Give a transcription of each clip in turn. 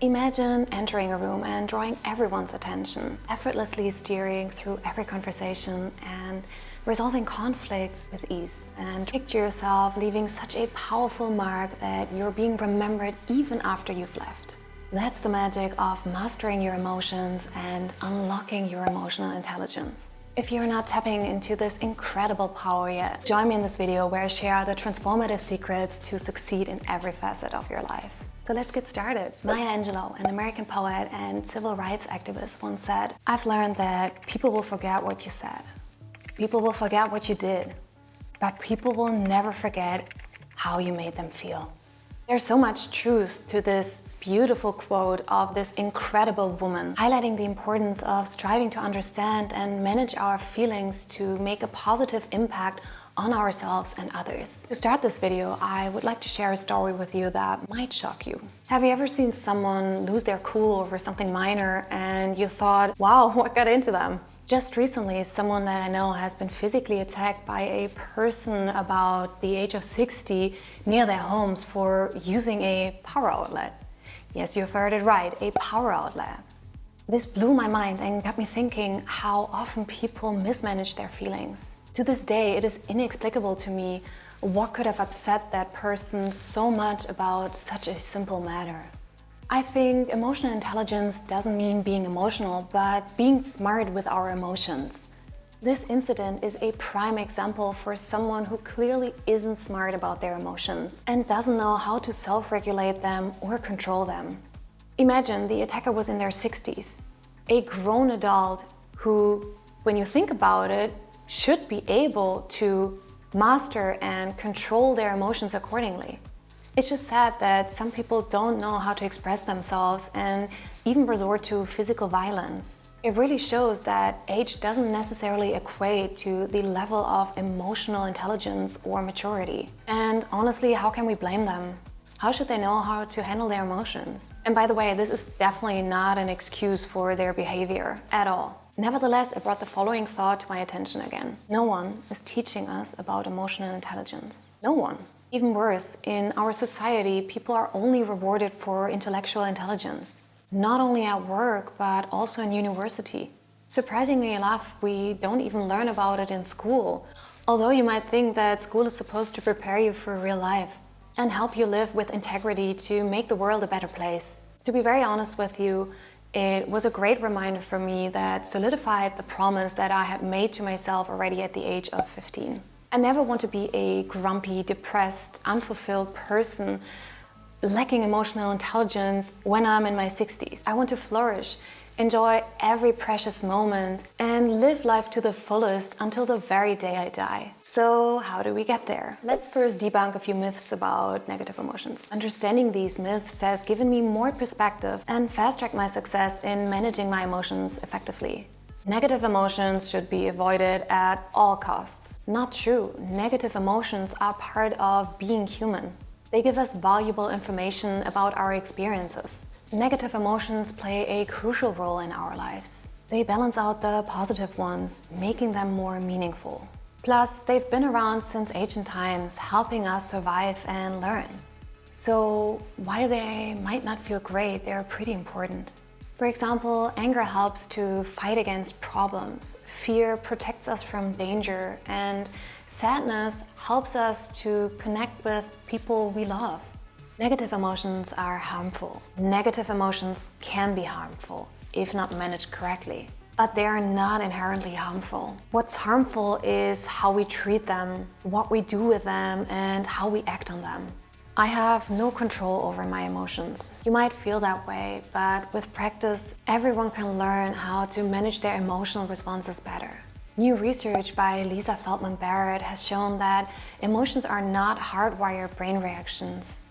Imagine entering a room and drawing everyone's attention, effortlessly steering through every conversation and resolving conflicts with ease. And picture yourself leaving such a powerful mark that you're being remembered even after you've left. That's the magic of mastering your emotions and unlocking your emotional intelligence. If you're not tapping into this incredible power yet, join me in this video where I share the transformative secrets to succeed in every facet of your life. So let's get started. Maya Angelou, an American poet and civil rights activist, once said, "I've learned that people will forget what you said. People will forget what you did, but people will never forget how you made them feel." There's so much truth to this beautiful quote of this incredible woman, highlighting the importance of striving to understand and manage our feelings to make a positive impact on ourselves and others. To start this video, I would like to share a story with you that might shock you. Have you ever seen someone lose their cool over something minor and you thought, wow, what got into them? Just recently, someone that I know has been physically attacked by a person about the age of 60 near their homes for using a power outlet. Yes, you've heard it right, a power outlet. This blew my mind and got me thinking how often people mismanage their feelings. To this day, it is inexplicable to me what could have upset that person so much about such a simple matter. I think emotional intelligence doesn't mean being emotional, but being smart with our emotions. This incident is a prime example for someone who clearly isn't smart about their emotions and doesn't know how to self-regulate them or control them. Imagine the attacker was in their 60s, a grown adult who, when you think about it, should be able to master and control their emotions accordingly. It's just sad that some people don't know how to express themselves and even resort to physical violence. It really shows that age doesn't necessarily equate to the level of emotional intelligence or maturity. And honestly, how can we blame them? How should they know how to handle their emotions? And by the way, this is definitely not an excuse for their behavior at all. Nevertheless, it brought the following thought to my attention again. No one is teaching us about emotional intelligence. No one. Even worse, in our society, people are only rewarded for intellectual intelligence, not only at work, but also in university. Surprisingly enough, we don't even learn about it in school, although you might think that school is supposed to prepare you for real life and help you live with integrity to make the world a better place. To be very honest with you, it was a great reminder for me that solidified the promise that I had made to myself already at the age of 15. I never want to be a grumpy, depressed, unfulfilled person lacking emotional intelligence when I'm in my 60s. I want to flourish, enjoy every precious moment, and live life to the fullest until the very day I die. So how do we get there? Let's first debunk a few myths about negative emotions. Understanding these myths has given me more perspective and fast-tracked my success in managing my emotions effectively. Negative emotions should be avoided at all costs. Not true. Negative emotions are part of being human. They give us valuable information about our experiences. Negative emotions play a crucial role in our lives. They balance out the positive ones, making them more meaningful. Plus, they've been around since ancient times, helping us survive and learn. So, while they might not feel great, they're pretty important. For example, anger helps to fight against problems, fear protects us from danger, and sadness helps us to connect with people we love. Negative emotions are harmful. Negative emotions can be harmful if not managed correctly, but they are not inherently harmful. What's harmful is how we treat them, what we do with them, and how we act on them. I have no control over my emotions. You might feel that way, but with practice, everyone can learn how to manage their emotional responses better. New research by Lisa Feldman-Barrett has shown that emotions are not hardwired brain reactions,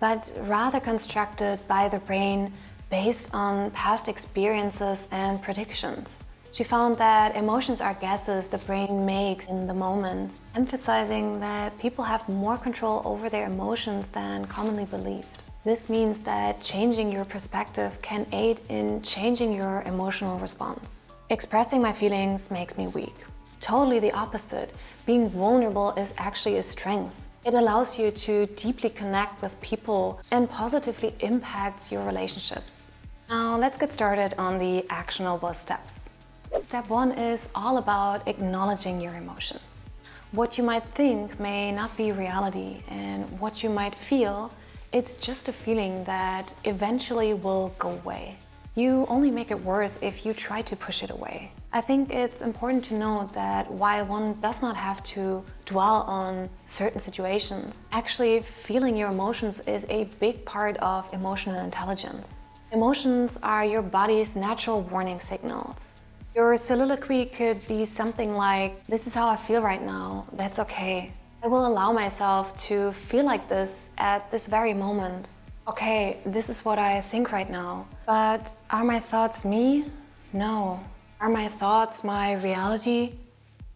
but rather constructed by the brain based on past experiences and predictions. She found that emotions are guesses the brain makes in the moment, emphasizing that people have more control over their emotions than commonly believed. This means that changing your perspective can aid in changing your emotional response. Expressing my feelings makes me weak. Totally the opposite. Being vulnerable is actually a strength. It allows you to deeply connect with people and positively impacts your relationships. Now let's get started on the actionable steps. Step 1 is all about acknowledging your emotions. What you might think may not be reality, and what you might feel, it's just a feeling that eventually will go away. You only make it worse if you try to push it away. I think it's important to note that while one does not have to dwell on certain situations, actually feeling your emotions is a big part of emotional intelligence. Emotions are your body's natural warning signals. Your soliloquy could be something like, "This is how I feel right now, that's okay. I will allow myself to feel like this at this very moment. Okay, this is what I think right now. But are my thoughts me? No. Are my thoughts my reality?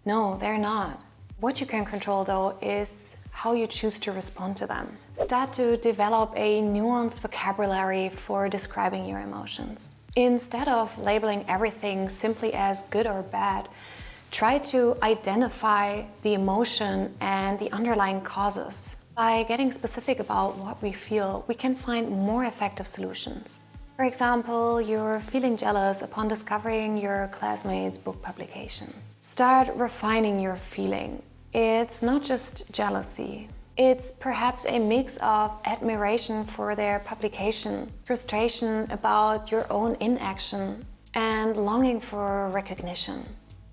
No, they're not." What you can control though is how you choose to respond to them. Start to develop a nuanced vocabulary for describing your emotions. Instead of labeling everything simply as good or bad, try to identify the emotion and the underlying causes. By getting specific about what we feel, we can find more effective solutions. For example, you're feeling jealous upon discovering your classmate's book publication. Start refining your feeling. It's not just jealousy. It's perhaps a mix of admiration for their publication, frustration about your own inaction, and longing for recognition.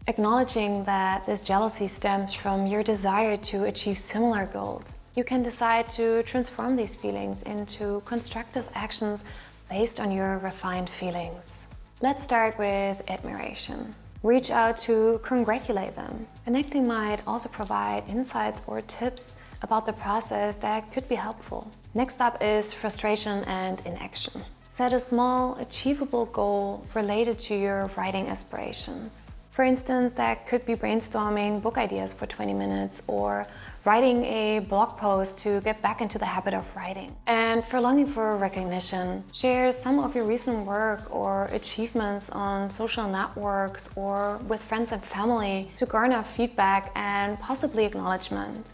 Acknowledging that this jealousy stems from your desire to achieve similar goals, you can decide to transform these feelings into constructive actions based on your refined feelings. Let's start with admiration. Reach out to congratulate them. Connecting might also provide insights or tips about the process that could be helpful. Next up is frustration and inaction. Set a small, achievable goal related to your writing aspirations. For instance, that could be brainstorming book ideas for 20 minutes or writing a blog post to get back into the habit of writing. And for longing for recognition, share some of your recent work or achievements on social networks or with friends and family to garner feedback and possibly acknowledgement.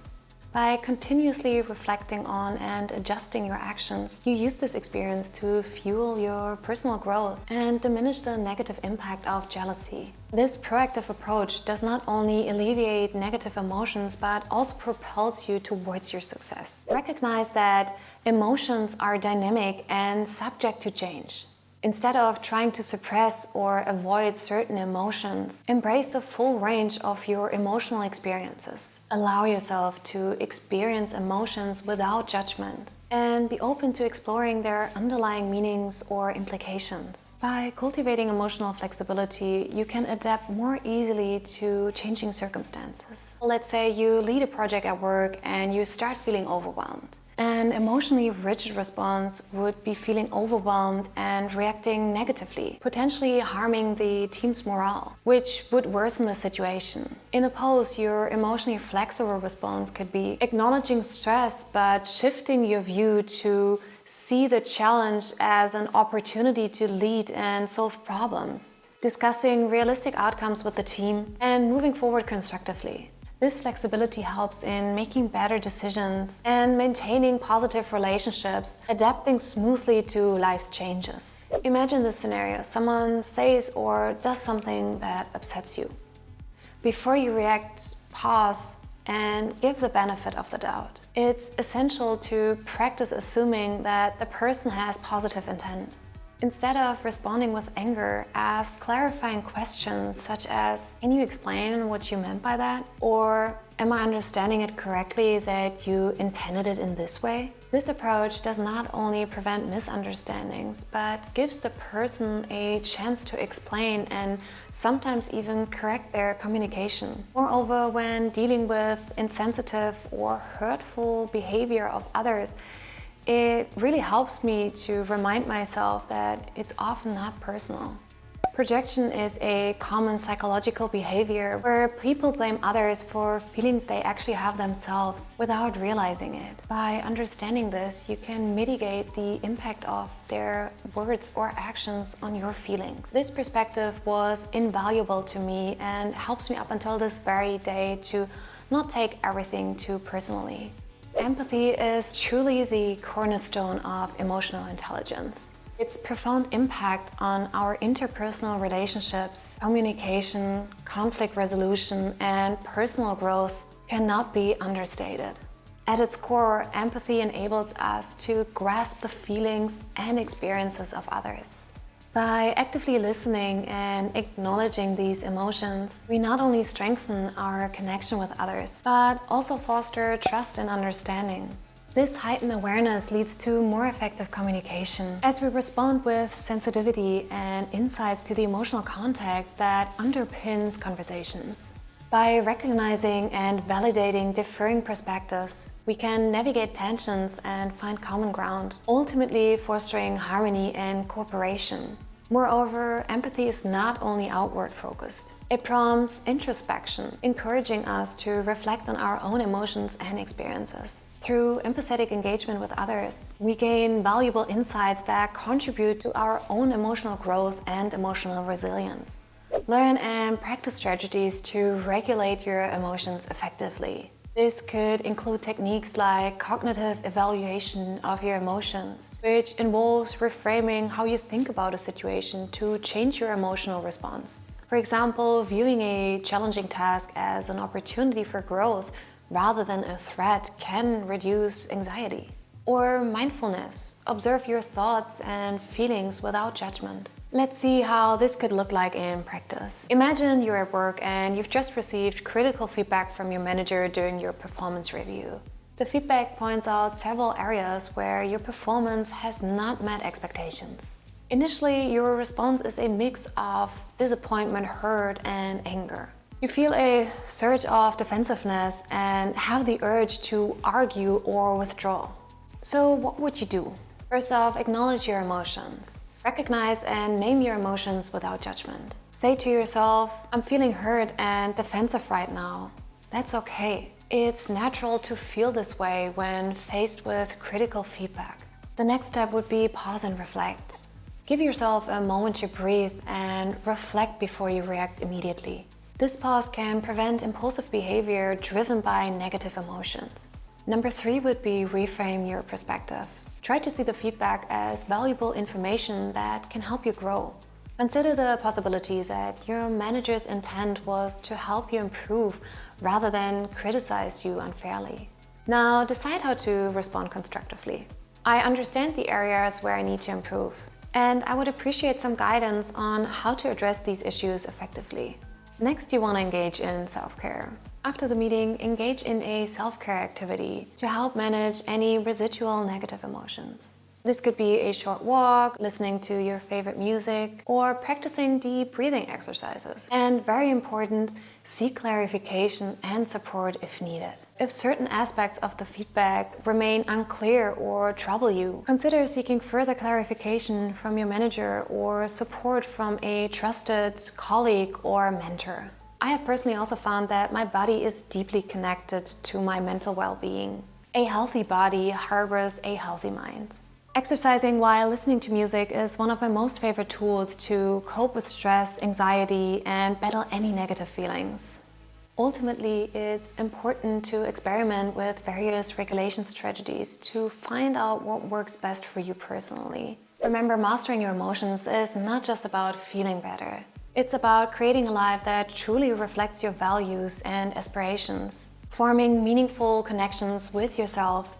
By continuously reflecting on and adjusting your actions, you use this experience to fuel your personal growth and diminish the negative impact of jealousy. This proactive approach does not only alleviate negative emotions, but also propels you towards your success. Recognize that emotions are dynamic and subject to change. Instead of trying to suppress or avoid certain emotions, embrace the full range of your emotional experiences. Allow yourself to experience emotions without judgment and be open to exploring their underlying meanings or implications. By cultivating emotional flexibility, you can adapt more easily to changing circumstances. Let's say you lead a project at work and you start feeling overwhelmed. An emotionally rigid response would be feeling overwhelmed and reacting negatively, potentially harming the team's morale, which would worsen the situation. In opposed, your emotionally flexible response could be acknowledging stress but shifting your view to see the challenge as an opportunity to lead and solve problems, discussing realistic outcomes with the team, and moving forward constructively. This flexibility helps in making better decisions and maintaining positive relationships, adapting smoothly to life's changes. Imagine this scenario: someone says or does something that upsets you. Before you react, pause and give the benefit of the doubt. It's essential to practice assuming that the person has positive intent. Instead of responding with anger, ask clarifying questions such as, "Can you explain what you meant by that?" Or, "Am I understanding it correctly that you intended it in this way?" This approach does not only prevent misunderstandings, but gives the person a chance to explain and sometimes even correct their communication. Moreover, when dealing with insensitive or hurtful behavior of others, it really helps me to remind myself that it's often not personal. Projection is a common psychological behavior where people blame others for feelings they actually have themselves without realizing it. By understanding this, you can mitigate the impact of their words or actions on your feelings. This perspective was invaluable to me and helps me up until this very day to not take everything too personally. Empathy is truly the cornerstone of emotional intelligence. Its profound impact on our interpersonal relationships, communication, conflict resolution, and personal growth cannot be understated. At its core, empathy enables us to grasp the feelings and experiences of others. By actively listening and acknowledging these emotions, we not only strengthen our connection with others, but also foster trust and understanding. This heightened awareness leads to more effective communication as we respond with sensitivity and insights to the emotional context that underpins conversations. By recognizing and validating differing perspectives, we can navigate tensions and find common ground, ultimately fostering harmony and cooperation. Moreover, empathy is not only outward focused. It prompts introspection, encouraging us to reflect on our own emotions and experiences. Through empathetic engagement with others, we gain valuable insights that contribute to our own emotional growth and emotional resilience. Learn and practice strategies to regulate your emotions effectively. This could include techniques like cognitive evaluation of your emotions, which involves reframing how you think about a situation to change your emotional response. For example, viewing a challenging task as an opportunity for growth rather than a threat can reduce anxiety. Or mindfulness. Observe your thoughts and feelings without judgment. Let's see how this could look like in practice. Imagine you're at work and you've just received critical feedback from your manager during your performance review. The feedback points out several areas where your performance has not met expectations. Initially, your response is a mix of disappointment, hurt, and anger. You feel a surge of defensiveness and have the urge to argue or withdraw. So what would you do? First off, acknowledge your emotions. Recognize and name your emotions without judgment. Say to yourself, I'm feeling hurt and defensive right now. That's okay. It's natural to feel this way when faced with critical feedback. The next step would be pause and reflect. Give yourself a moment to breathe and reflect before you react immediately. This pause can prevent impulsive behavior driven by negative emotions. Number 3 would be reframe your perspective. Try to see the feedback as valuable information that can help you grow. Consider the possibility that your manager's intent was to help you improve rather than criticize you unfairly. Now decide how to respond constructively. I understand the areas where I need to improve, and I would appreciate some guidance on how to address these issues effectively. Next, you want to engage in self-care. After the meeting, engage in a self-care activity to help manage any residual negative emotions. This could be a short walk, listening to your favorite music, or practicing deep breathing exercises. And very important, seek clarification and support if needed. If certain aspects of the feedback remain unclear or trouble you, consider seeking further clarification from your manager or support from a trusted colleague or mentor. I have personally also found that my body is deeply connected to my mental well-being. A healthy body harbors a healthy mind. Exercising while listening to music is one of my most favorite tools to cope with stress, anxiety, and battle any negative feelings. Ultimately, it's important to experiment with various regulation strategies to find out what works best for you personally. Remember, mastering your emotions is not just about feeling better. It's about creating a life that truly reflects your values and aspirations, forming meaningful connections with yourself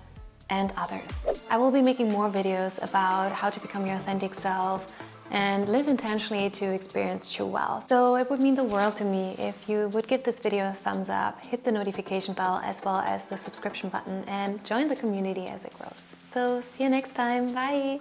and others. I will be making more videos about how to become your authentic self and live intentionally to experience true wealth. So it would mean the world to me if you would give this video a thumbs up, hit the notification bell as well as the subscription button, and join the community as it grows. So see you next time. Bye!